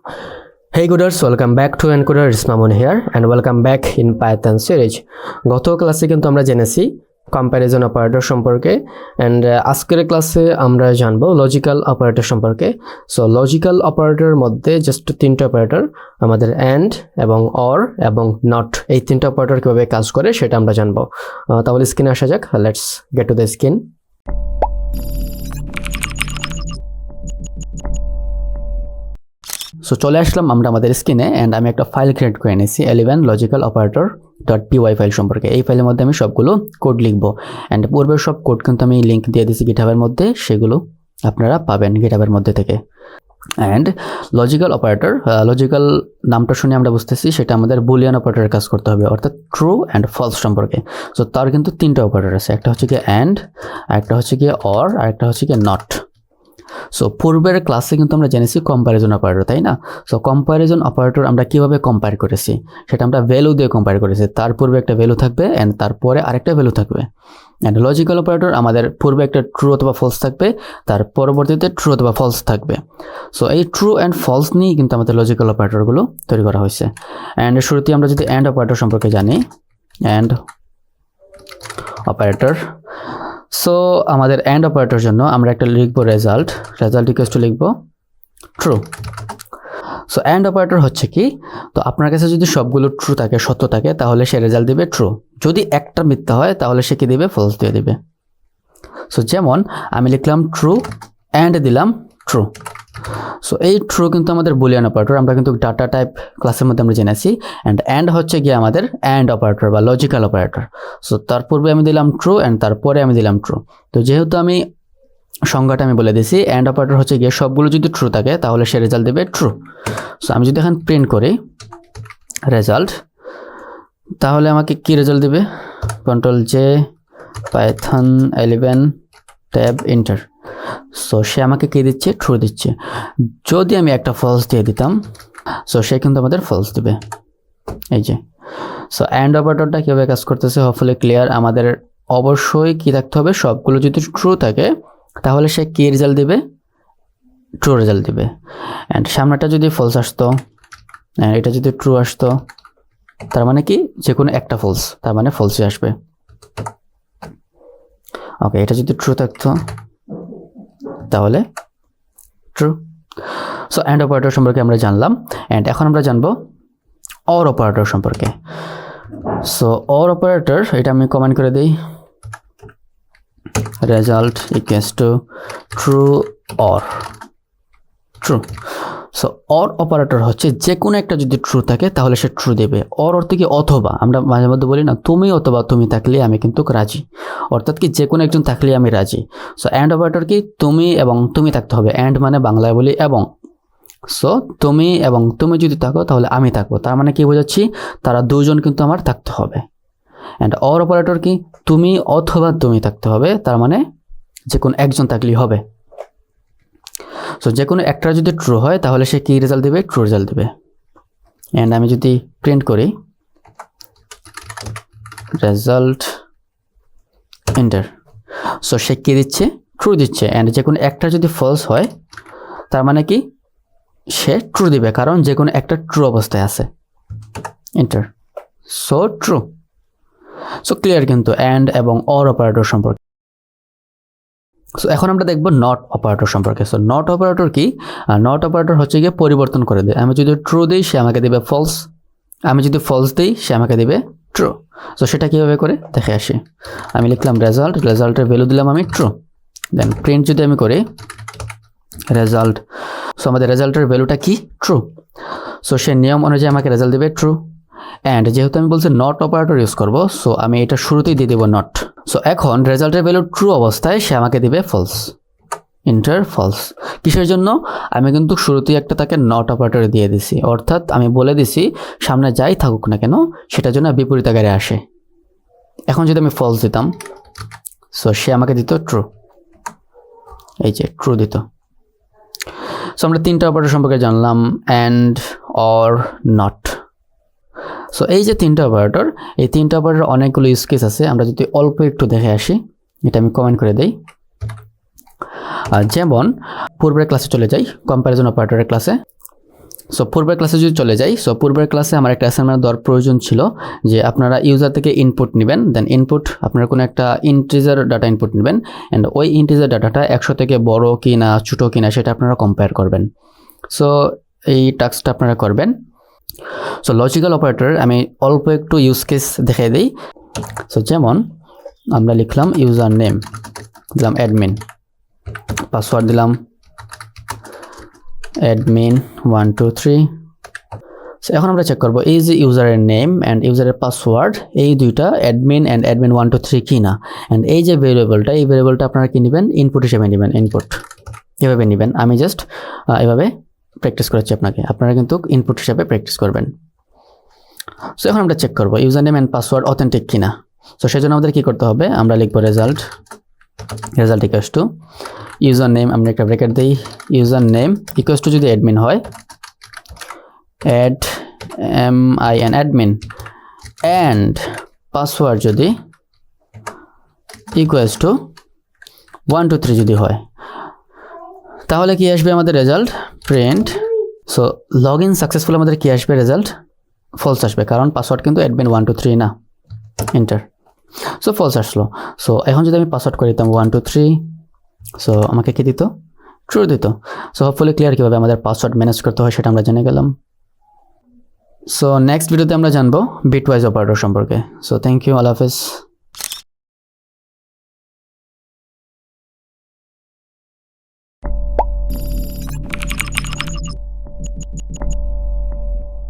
Hey Coders, welcome back to Encoder. It's Mamun here and welcome back in Python series. গত ক্লাসে কিন্তু আমরা জেনেছি কম্প্যারিজন অপারেটর সম্পর্কে এন্ড আজকের ক্লাসে আমরা জানবো লজিক্যাল অপারেটর সম্পর্কে। সো লজিক্যাল অপারেটরের মধ্যে জাস্ট তিনটা অপারেটর আমাদের এন্ড এবং অর এবং নট, এই তিনটা অপারেটর কিভাবে কাজ করে সেটা আমরা জানবো। তাহলে স্ক্রিনে আসা যাক। Let's get to the screen. So চলে আসলাম আমরা আমাদের স্ক্রিনে এন্ড আমি একটা ফাইল ক্রিয়েট করে নিয়েছি 11 লজিক্যাল অপারেটর .py ফাইল সম্পর্কে। এই ফাইলের মধ্যে আমি সবগুলো কোড লিখবো এন্ড পূর্বের সব কোড কিন্তু আমি লিংক দিয়ে দিয়েছি গিটহাবের মধ্যে, সেগুলো আপনারা পাবেন গিটহাবের মধ্যে থেকে। অ্যান্ড লজিক্যাল অপারেটর, লজিক্যাল নামটা শুনে আমরা বুঝতেছি সেটা আমাদের বুলিয়ান অপারেটরের কাজ করতে হবে, অর্থাৎ ট্রু অ্যান্ড ফলস সম্পর্কে। সো তার কিন্তু তিনটা অপারেটর আছে, একটা হচ্ছে গিয়ে অ্যান্ড, একটা হচ্ছে গিয়ে অর, আর একটা হচ্ছে গিয়ে নট। সো পূর্বের ক্লাসে কিন্তু আমরা জেনেছি কম্প্যারিজন অপারেটর, তাই না? সো কম্প্যারিজন অপারেটর আমরা কিভাবে কম্পেয়ার করেছি সেটা আমরা ভ্যালু দিয়ে কম্পেয়ার করেছি। তার পূর্বে একটা ভ্যালু থাকবে অ্যান্ড তারপরে আরেকটা ভ্যালু থাকবে। অ্যান্ড লজিক্যাল অপারেটর আমাদের পূর্বে একটা ট্রু অথবা ফলস থাকবে, তার পরবর্তীতে ট্রু অথবা ফলস থাকবে। সো এই ট্রু অ্যান্ড ফলস নিয়েই কিন্তু আমাদের লজিক্যাল অপারেটরগুলো তৈরি করা হয়েছে। অ্যান্ড শুরুতে আমরা যদি অ্যান্ড অপারেটর সম্পর্কে জানি, অ্যান্ড অপারেটর। সো আমাদের অ্যান্ড অপারেটর জন্য আমরা একটা লিখবো রেজাল্ট ইকুয়ালস টু লিখবো ট্রু। সো অ্যান্ড অপারেটর হচ্ছে কি, তো আপনার কাছে যদি সবগুলো ট্রু থাকে, সত্য থাকে, তাহলে সে রেজাল্ট দিবে ট্রু। যদি একটা মিথ্যা হয় তাহলে সে কি দিবে, ফলস দিয়ে দিবে। সো যেমন আমি লিখলাম ট্রু অ্যান্ড দিলাম ট্রু। সো এই ট্রু কিন্তু আমাদের বুলিয়ান অপারেটর, আমরা কিন্তু ডাটা টাইপ ক্লাসের মধ্যে আমরা জেনেছি। অ্যান্ড হচ্ছে গিয়ে আমাদের অ্যান্ড অপারেটর বা লজিক্যাল অপারেটর। সো তার পূর্বে আমি দিলাম ট্রু অ্যান্ড তারপরে আমি দিলাম ট্রু। তো যেহেতু আমি সংজ্ঞাটা আমি বলে দিছি, অ্যান্ড অপারেটর হচ্ছে গিয়ে সবগুলো যদি ট্রু থাকে তাহলে সে রেজাল্ট দেবে ট্রু। সো আমি যদি এখন প্রিন্ট করি রেজাল্ট, তাহলে আমাকে কি রেজাল্ট দেবে, control J Python 11 tab enter. So সে আমাকে কি দিচ্ছে, ট্রু দিচ্ছে। যদি আমি একটা ফলস দিয়ে দিতাম, সো সে কিন্তু আমাদের ফলস দিবে, এই যে। সো অ্যান্ড অপারেটরটা কীভাবে কাজ করতেছে হোপফুলি ক্লিয়ার। আমাদের অবশ্যই কি থাকতে হবে, সবগুলো যদি ট্রু থাকে তাহলে সে কি রেজাল্ট দিবে, ট্রু রেজাল্ট দিবে। অ্যান্ড সামনেটা যদি ফলস আসতো, এটা যদি ট্রু আসতো, তার মানে কি, যে কোনো একটা ফলস, তার মানে ফলসই আসবে। ওকে, এটা যদি ট্রু থাকতো তাহলে ট্রু। সো অ্যান্ড অপারেটর সম্পর্কে আমরা জানলাম। অ্যান্ড এখন আমরা জানবো অর অপারেটর সম্পর্কে। সো অর অপারেটর, এটা আমি কমেন্ট করে দিই, result equals to true or true. So or operator হচ্ছে যে কোনো একটা যদি ট্রু থাকে তাহলে সে ট্রু দেবে। অর অর্থ কি অথবা, আমরা মাঝে মধ্যে বলি না তুমি অথবা তুমি থাকলে আমি কিন্তু রাজি, অর্থাৎ কি যে কোনো একজন থাকলে আমি রাজি। সো অ্যান্ড অপারেটর কি, তুমি এবং তুমি থাকতে হবে। অ্যান্ড মানে বাংলায় বলি এবং। সো তুমি এবং তুমি যদি থাকো তাহলে আমি থাকবো, তার মানে কি বোঝাচ্ছি, তারা দুজন কিন্তু আমার থাকতে হবে। অ্যান্ড অর অপারেটর কি, তুমি অথবা তুমি থাকতে হবে, তার মানে যে কোনো একজন থাকলেই হবে। সো যে কোনো একটা যদি ট্রু হয় তাহলে সে কি রেজাল্ট দেবে, ট্রু রেজাল্ট দেবে। অ্যান্ড আমি যদি প্রিন্ট করি রেজাল্ট এন্টার, সো সে কি দিচ্ছে, ট্রু দিচ্ছে। অ্যান্ড যে কোনো একটা যদি ফলস হয় তার মানে কি, সে ট্রু দিবে, কারণ যে কোনো একটা ট্রু অবস্থায় আছে। Enter, so true. So clear কিন্তু অ্যান্ড এবং অর অপারেটর সম্পর্কে। সো এখন আমরা দেখবো নট অপারেটর সম্পর্কে। সো নট অপারেটর কি, নট অপারেটর হচ্ছে গিয়ে পরিবর্তন করে দেয়। আমি যদি ট্রু দিই সে আমাকে দেবে ফলস, আমি যদি ফলস দিই সে আমাকে দেবে ট্রু। সো সেটা কীভাবে করে দেখে আসি। আমি লিখলাম রেজাল্ট, রেজাল্টের ভ্যালু দিলাম আমি ট্রু, দেন প্রিন্ট যদি আমি করি রেজাল্ট, সো আমাদের রেজাল্টের ভ্যালুটা কি, ট্রু। সো সে নিয়ম অনুযায়ী আমাকে রেজাল্ট দেবে ট্রু। অ্যান্ড যেহেতু আমি বলছি নট অপারেটর ইউজ করবো, সো আমি এটা শুরুতেই দিয়ে দেবো নট। সো এখন রেজাল্টের ভ্যালু ট্রু অবস্থায় সে আমাকে দিবে ফলস, ইন্টার ফলস। কিসের জন্য, আমি কিন্তু শুরুতেই একটা তাকে নট অপারেটর দিয়ে দিছি, অর্থাৎ আমি বলে দিছি সামনে যাই থাকুক না কেন সেটার জন্য বিপরীত আকারে আসে। এখন যদি আমি ফলস দিতাম, সো সে আমাকে দিত ট্রু, এই যে ট্রু দিত। সো আমরা তিনটা অপারেটর সম্পর্কে জানলাম, অ্যান্ড, অর, নট। সো এই যে তিনটা অপারেটর, এই তিনটা অপারেটর অনেকগুলো ইউজ কেস আছে। আমরা যদি অল্প একটু দেখে আসি, এটা আমি কমেন্ট করে দেই। যেমন পূর্বের ক্লাসে চলে যাই, কম্প্যারিজন অপারেটরের ক্লাসে। সো পূর্বের ক্লাসে যদি চলে যাই, সো পূর্বের ক্লাসে আমার একটা অ্যাসাইনমেন্ট দেওয়ার প্রয়োজন ছিল যে আপনারা ইউজার থেকে ইনপুট নেবেন, দেন ইনপুট আপনারা কোনো একটা ইন্টিজার ডাটা ইনপুট নেবেন, অ্যান্ড ওই ইন্টিজার ডাটাটা 100 থেকে বড় কি না ছোটো কি না সেটা আপনারা কম্পেয়ার করবেন। সো এই টাস্কটা আপনারা করবেন। সো লজিক্যাল অপারেটর আমি অল্প একটু ইউজ কেস দেখিয়ে দিই। সো যেমন আমরা লিখলাম ইউজার নেম, দিলাম অ্যাডমিন, পাসওয়ার্ড দিলাম অ্যাডমিন 1 2 3। সো এখন আমরা চেক করব এই যে ইউজারের নেম অ্যান্ড ইউজারের পাসওয়ার্ড এই দুইটা অ্যাডমিন অ্যান্ড অ্যাডমিন 1 2 3 কি না, অ্যান্ড এই যে ভেরিয়েবলটা এই ভেরিয়েবলটা আপনারা কি নেবেন, ইনপুট হিসেবে নেবেন, ইনপুট এভাবে নেবেন। আমি জাস্ট এভাবে প্র্যাকটিস করাচ্ছি আপনাকে, আপনারা কিন্তু ইনপুট হিসেবে প্র্যাকটিস করবেন। সো এখন আমরা চেক করব user name and password authentic কিনা। সো সেজন্য আমাদের কি করতে হবে, আমরা লিখব result equals to user name, আমরা একটা ব্র্যাকেট দিই, ইউজার নেম ইকুয়ালস টু যদি অ্যাডমিন হয় ADMIN অ্যাডমিন, অ্যান্ড পাসওয়ার্ড যদি ইকুয়ালস টু 1 2 3 যদি হয়, তাহলে কি আসবে আমাদের result print. So log in successful আমাদের কি আসবে, রেজাল্ট ফলস আসবে, কারণ পাসওয়ার্ড কিন্তু অ্যাডমিন 1 2 3 না, এন্টার। সো ফলস আসলো। সো এখন যদি আমি পাসওয়ার্ড করে দিতাম 1 2 3, সো আমাকে কি দিত, ট্রু দিত। সো হোপফুলি ক্লিয়ার কীভাবে আমাদের পাসওয়ার্ড ম্যানেজ করতে হয় সেটা আমরা জেনে গেলাম। সো নেক্সট ভিডিওতে আমরা জানবো বিটওয়াইজ অপারেটর সম্পর্কে। সো থ্যাংক ইউ, আল্লাহ হাফেজ।